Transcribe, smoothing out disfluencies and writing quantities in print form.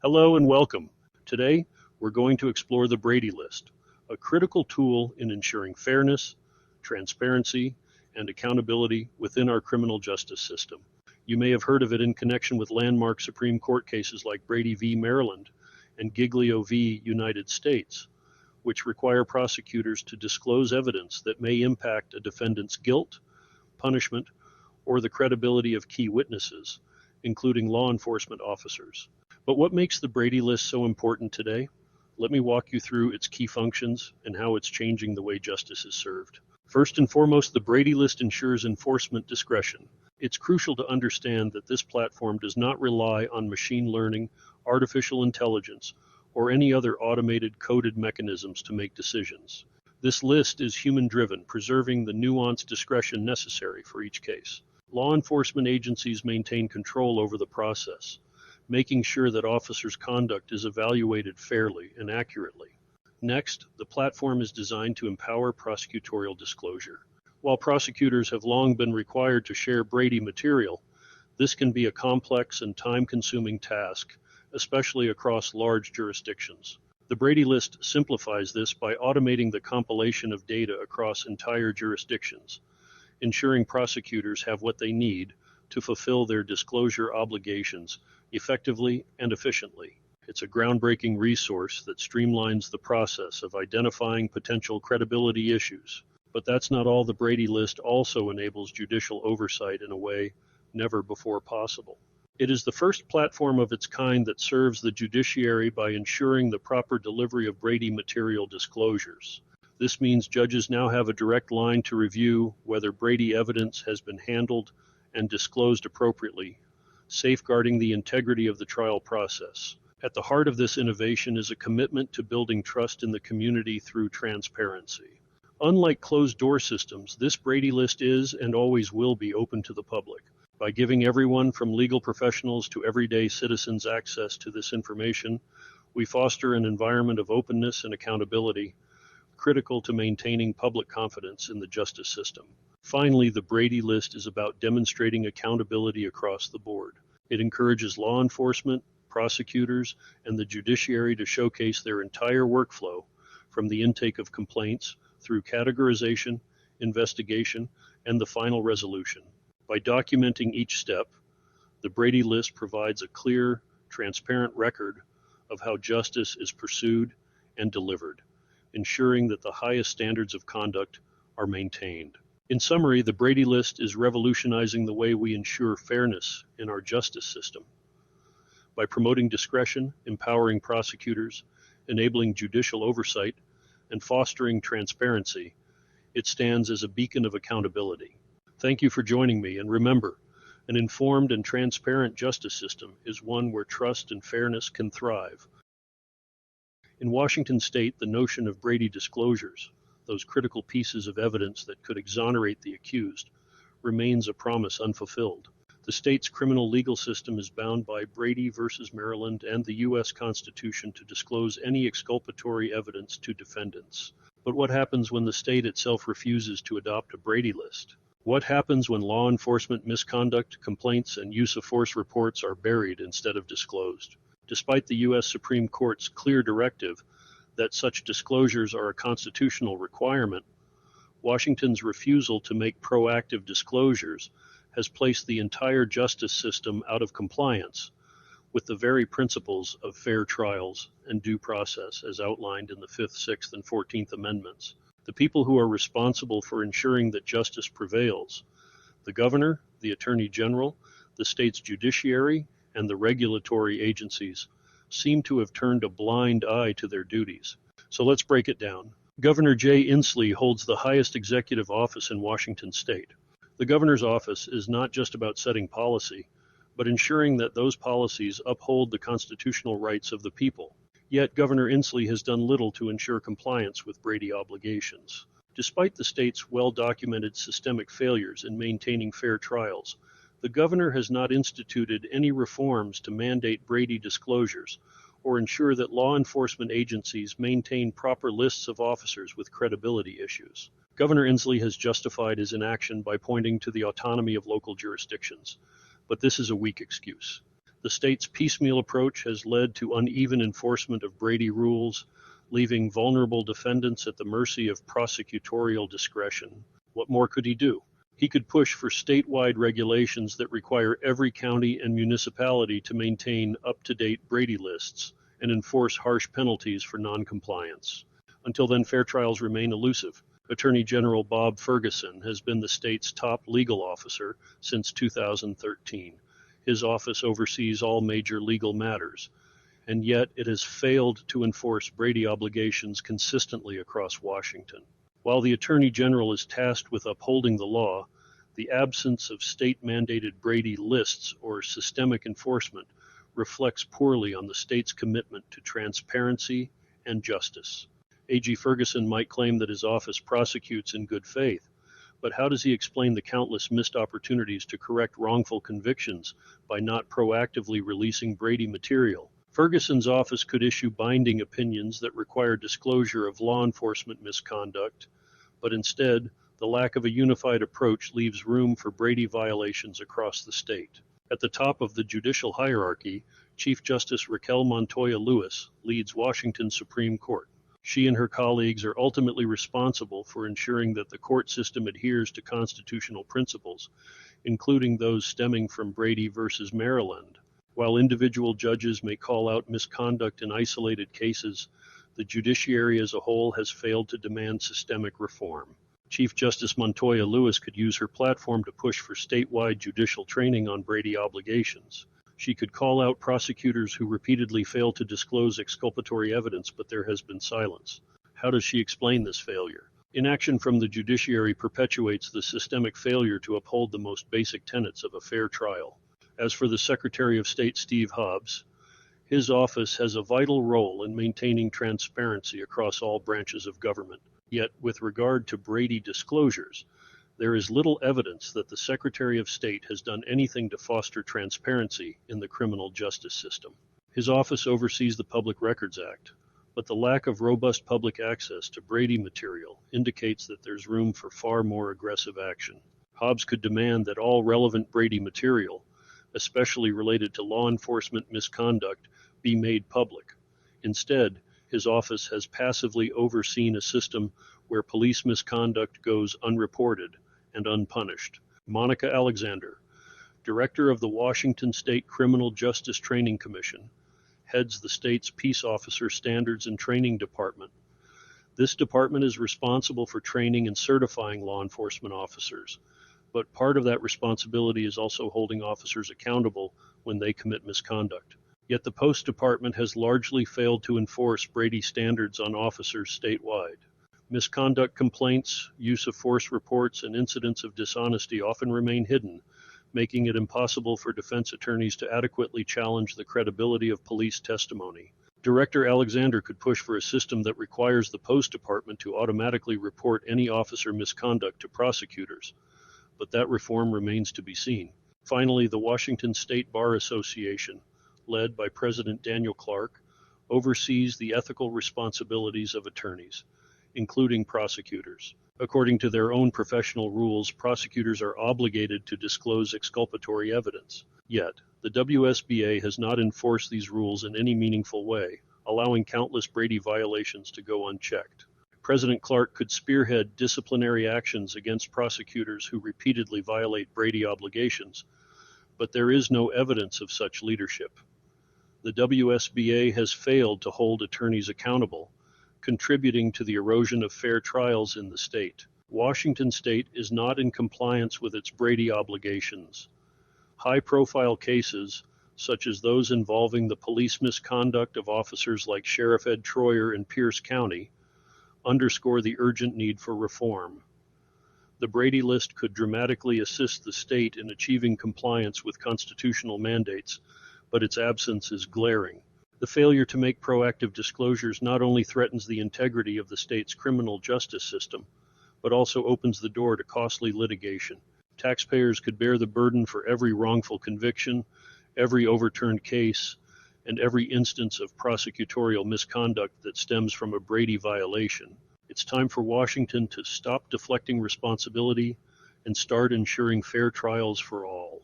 Hello and welcome. Today, we're going to explore the Brady List, a critical tool in ensuring fairness, transparency, and accountability within our criminal justice system. You may have heard of it in connection with landmark Supreme Court cases like Brady v. Maryland and Giglio v. United States, which require prosecutors to disclose evidence that may impact a defendant's guilt, punishment, or the credibility of key witnesses, including law enforcement officers. But what makes the Brady List so important today? Let me walk you through its key functions and how it's changing the way justice is served. First and foremost, the Brady List ensures enforcement discretion. It's crucial to understand that this platform does not rely on machine learning, artificial intelligence, or any other automated coded mechanisms to make decisions. This list is human-driven, preserving the nuanced discretion necessary for each case. Law enforcement agencies maintain control over the process, making sure that officers' conduct is evaluated fairly and accurately. Next, the platform is designed to empower prosecutorial disclosure. While prosecutors have long been required to share Brady material, this can be a complex and time-consuming task, especially across large jurisdictions. The Brady List simplifies this by automating the compilation of data across entire jurisdictions, ensuring prosecutors have what they need to fulfill their disclosure obligations effectively and efficiently. It's a groundbreaking resource that streamlines the process of identifying potential credibility issues. But that's not all. The Brady List also enables judicial oversight in a way never before possible. It is the first platform of its kind that serves the judiciary by ensuring the proper delivery of Brady material disclosures. This means judges now have a direct line to review whether Brady evidence has been handled and disclosed appropriately, safeguarding the integrity of the trial process. At the heart of this innovation is a commitment to building trust in the community through transparency. Unlike closed-door systems, this Brady List is and always will be open to the public. By giving everyone from legal professionals to everyday citizens access to this information, we foster an environment of openness and accountability, critical to maintaining public confidence in the justice system. Finally, the Brady List is about demonstrating accountability across the board. It encourages law enforcement, prosecutors, and the judiciary to showcase their entire workflow, from the intake of complaints through categorization, investigation, and the final resolution. By documenting each step, the Brady List provides a clear, transparent record of how justice is pursued and delivered, ensuring that the highest standards of conduct are maintained. In summary, the Brady List is revolutionizing the way we ensure fairness in our justice system. By promoting discretion, empowering prosecutors, enabling judicial oversight, and fostering transparency, it stands as a beacon of accountability. Thank you for joining me, and remember, an informed and transparent justice system is one where trust and fairness can thrive. In Washington state, the notion of Brady disclosures, those critical pieces of evidence that could exonerate the accused, remains a promise unfulfilled. The state's criminal legal system is bound by Brady v. Maryland and the U.S. Constitution to disclose any exculpatory evidence to defendants. But what happens when the state itself refuses to adopt a Brady List? What happens when law enforcement misconduct, complaints, and use of force reports are buried instead of disclosed? Despite the U.S. Supreme Court's clear directive that such disclosures are a constitutional requirement, Washington's refusal to make proactive disclosures has placed the entire justice system out of compliance with the very principles of fair trials and due process as outlined in the 5th, 6th, and 14th Amendments. The people who are responsible for ensuring that justice prevails, the governor, the attorney general, the state's judiciary, and the regulatory agencies, seem to have turned a blind eye to their duties. So let's break it down. Governor Jay Inslee holds the highest executive office in Washington state. The governor's office is not just about setting policy, but ensuring that those policies uphold the constitutional rights of the people. Yet Governor Inslee has done little to ensure compliance with Brady obligations. Despite the state's well-documented systemic failures in maintaining fair trials, the governor has not instituted any reforms to mandate Brady disclosures or ensure that law enforcement agencies maintain proper lists of officers with credibility issues. Governor Inslee has justified his inaction by pointing to the autonomy of local jurisdictions, but this is a weak excuse. The state's piecemeal approach has led to uneven enforcement of Brady rules, leaving vulnerable defendants at the mercy of prosecutorial discretion. What more could he do? He could push for statewide regulations that require every county and municipality to maintain up-to-date Brady lists and enforce harsh penalties for noncompliance. Until then, fair trials remain elusive. Attorney General Bob Ferguson has been the state's top legal officer since 2013. His office oversees all major legal matters, and yet it has failed to enforce Brady obligations consistently across Washington. While the Attorney General is tasked with upholding the law, the absence of state-mandated Brady lists or systemic enforcement reflects poorly on the state's commitment to transparency and justice. AG Ferguson might claim that his office prosecutes in good faith, but how does he explain the countless missed opportunities to correct wrongful convictions by not proactively releasing Brady material? Ferguson's office could issue binding opinions that require disclosure of law enforcement misconduct, but instead, the lack of a unified approach leaves room for Brady violations across the state. At the top of the judicial hierarchy, Chief Justice Raquel Montoya Lewis leads Washington's Supreme Court. She and her colleagues are ultimately responsible for ensuring that the court system adheres to constitutional principles, including those stemming from Brady versus Maryland. While individual judges may call out misconduct in isolated cases, the judiciary as a whole has failed to demand systemic reform. Chief Justice Montoya Lewis could use her platform to push for statewide judicial training on Brady obligations. She could call out prosecutors who repeatedly fail to disclose exculpatory evidence, but there has been silence. How does she explain this failure? Inaction from the judiciary perpetuates the systemic failure to uphold the most basic tenets of a fair trial. As for the Secretary of State, Steve Hobbs, his office has a vital role in maintaining transparency across all branches of government. Yet, with regard to Brady disclosures, there is little evidence that the Secretary of State has done anything to foster transparency in the criminal justice system. His office oversees the Public Records Act, but the lack of robust public access to Brady material indicates that there's room for far more aggressive action. Hobbs could demand that all relevant Brady material, especially related to law enforcement misconduct, be made public. Instead, his office has passively overseen a system where police misconduct goes unreported and unpunished. Monica Alexander, director of the Washington State Criminal Justice Training Commission, heads the state's Peace Officer Standards and Training Department. This department is responsible for training and certifying law enforcement officers, but part of that responsibility is also holding officers accountable when they commit misconduct. Yet the Post Department has largely failed to enforce Brady standards on officers statewide. Misconduct complaints, use of force reports, and incidents of dishonesty often remain hidden, making it impossible for defense attorneys to adequately challenge the credibility of police testimony. Director Alexander could push for a system that requires the Post Department to automatically report any officer misconduct to prosecutors, but that reform remains to be seen. Finally, the Washington State Bar Association, led by President Daniel Clark, oversees the ethical responsibilities of attorneys, including prosecutors. According to their own professional rules, prosecutors are obligated to disclose exculpatory evidence. Yet, the WSBA has not enforced these rules in any meaningful way, allowing countless Brady violations to go unchecked. President Clark could spearhead disciplinary actions against prosecutors who repeatedly violate Brady obligations, but there is no evidence of such leadership. The WSBA has failed to hold attorneys accountable, contributing to the erosion of fair trials in the state. Washington State is not in compliance with its Brady obligations. High-profile cases, such as those involving the police misconduct of officers like Sheriff Ed Troyer in Pierce County, underscore the urgent need for reform. The Brady List could dramatically assist the state in achieving compliance with constitutional mandates, but its absence is glaring. The failure to make proactive disclosures not only threatens the integrity of the state's criminal justice system, but also opens the door to costly litigation. Taxpayers could bear the burden for every wrongful conviction, every overturned case, and every instance of prosecutorial misconduct that stems from a Brady violation. It's time for Washington to stop deflecting responsibility and start ensuring fair trials for all.